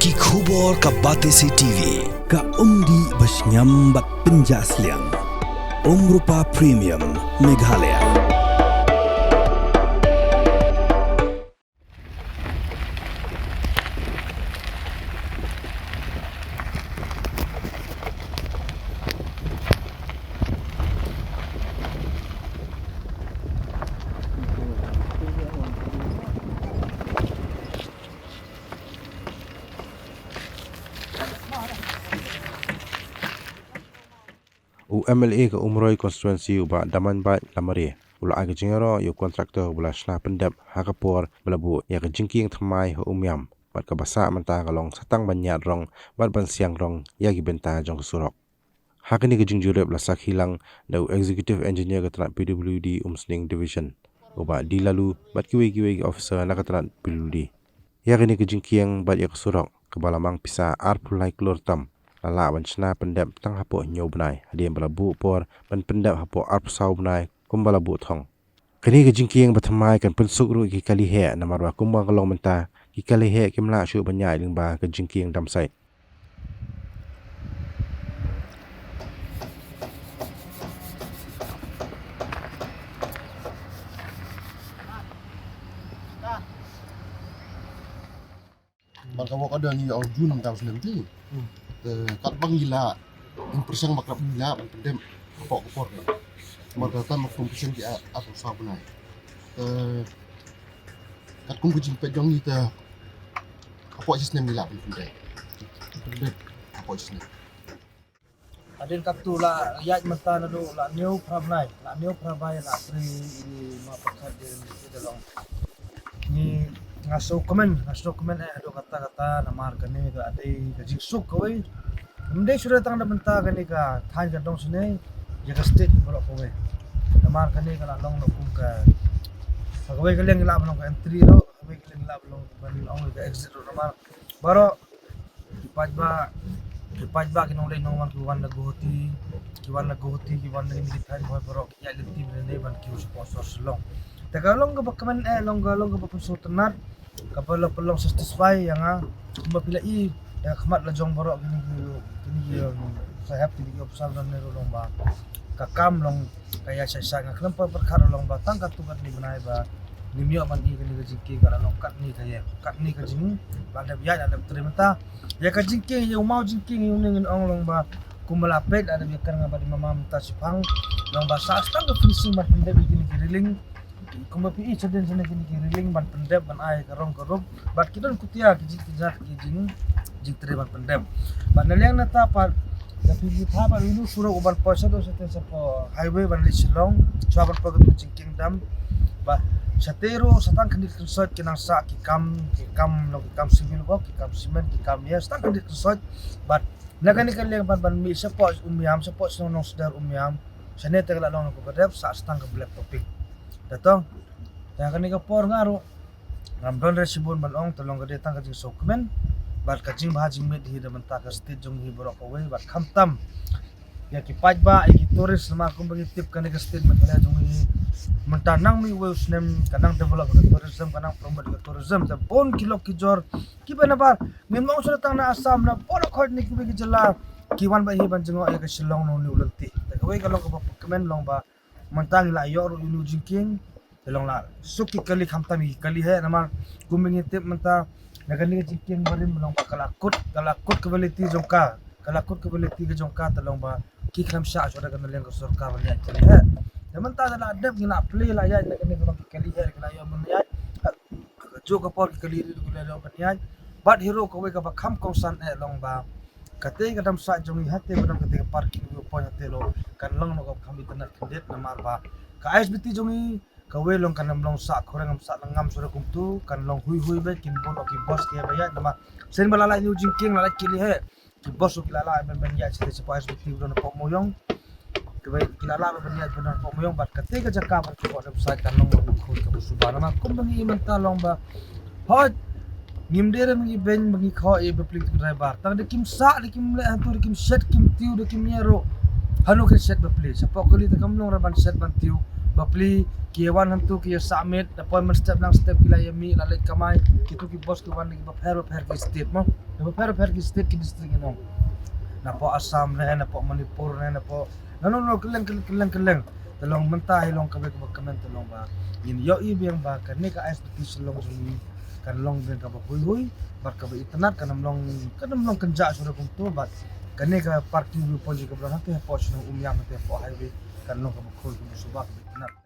Ki khubor ka Batesi TV. Ka umdi basnyam bak penjaslian. Rupa Premium Meghalaya. UMLA ke umroi konstituensi uba daman bai lamari ula aga jingero yu kontraktor bula shna pendap hakapor belabu ya ke jingking thamai ho umyam bat ka basa manta galong satang banyat rong bat ban siang rong ya gi benta jong surok hakini ke jingjure bla sakhilang da executive engineer ke tran PWD Umsning division uba di lalu bat kiwe officer na katran PWD ya kini ke jingking bat ya ke surok ke balamang pisa arpulai klor tam lala ban chna pendap tang hapo nyob nai hadiam balabu por ban pendap hapo arp sau nai kum balabu thong kini ke jingking bathamai kan pensuk ru ki kali he namarwa kumba kalong menta ki kali he kimla shu banyai ling ba ke jingking dam sai Marka wak ada ni Jun 2019. Kat bang gila. Yang persang makrab gila ban pendem pok kopor. Marka tan mak kompisen di atau sabunai. Kat kum kucing pejong ni ta. Apa sistem gila ban pendem. Pendem apa sistem. Adin kaptu la yaj mata na do la new pramnai la tri ini ma pakat di dalam ni ngaso komen ado kata namar kane ka adai ka jiksuk kawai mde sudah tang da benta kane ka than ka dong sune ya ka state bro kawai namar kane ka long no kum ka kawai ka leng la ka entry ro kawai ka leng la ban ong ka exit ro namar baro Dipajba kinong lay nong kiwan na guhoti kiwan na militar ko baro ya liti ne ban ki sponsor selong tagalong ka bakaman long ka papusutanat kapalo pelong satisfy yang mapila i ya khamat la jong baro kini sahab kini opsal dan ne long ba kakam long kaya sa nga klampa perkara long ba tang katugat ni banai ba nimyo man i kini jingki kala long kat ni ka jing pada biya ada terima ya ka jingki yung mau jingki yung ngin ong long ba kumalapit ada biya nga ba di mamam ta sipang long ba sa stang ka finishing mat pende kini kiriling kumapi i chaden sana kini kiriling ban pendem ban ai karong bat kidon kutia kijing tere ban pendem ban naliang na tapat tapi di thapa inu sura uban posa do sa highway ban lisilong chaban pagat jingking dam ba satero satang kandit resort kinang sa kikam civil work kikam cement kikam ya satang kandit resort but nagani kaliang ban mi support umyam support nong sedar umyam sane tagala long ko badep sa satang ka black topic datong ya kani ka por ngaro ngam resibon ban ong tolong ka detang ka jing sokmen bat ka jing bahajing med hi da menta ka state jong hi borok away bat khamtam ya ki pajba ki tourist sama kum bagi tip kani ka state met jong hi mentanang mi weus nem kanang develop ke tourism kanang promote ke tourism ta bon kilo ki jor ki bana bar memang sudah tang na asam na polo khod ni ki bagi jala kiwan ba hi ban jengo ya ke silong no ni ulanti ta kawai kalong ka kemen long ba mentang la yor ulu jingking long la suki kali khamtami kali he namar kumbingi tip menta nagani jingking barim long ba kalakut quality jongka talong ba ki kham sha sudah kan leng ko sorka ban ya kali he naman ta la adab ngina play la ya nagani ko kali he kala yo man ya jo ka por kali ri ko la ban ya bat hero ko we ka ba kham ko san e long ba kate ka dam sa jongi hate badam kate parking yo point telo kan long no kham tanat kandet namar ba ka SBT jongi ka we long kan long sa khorang sa ngam sura kumtu kan long hui be kin bon ki boss ke ba ya nama sen balala ni jingking la kili he ki boss ki la ben ya se SBT don po moyong ke ba ki la ben ya don po moyong bat kate ka jaka par ko website kan long ko ka subana ma kum bangi menta long ba hot ngimdere mangi ben mangi kho e beplik driver tang de kim sa de kim le antur kim set kim tiu de kim yero hanu ke set beplik sapo kali ta kam long ra ban set ban tiu bapli kiawan hantu kia summit appointment step nang step kila yami lalit kamay kitu ki boss kawan lagi bapher ki state mo bapher ki state ki district no na po Assam na po Manipur na po no keleng talong mentah long kabek kamen talong ba in yo ibang ba kan ni ka expertise long suni kan long ben ka ba huy bar ka ba itnat kanam long kanja sura kum to bat kan ni ka parking lu poli ka bra hate po sino umyam te po highway kan long ka ba khol kum subak itnat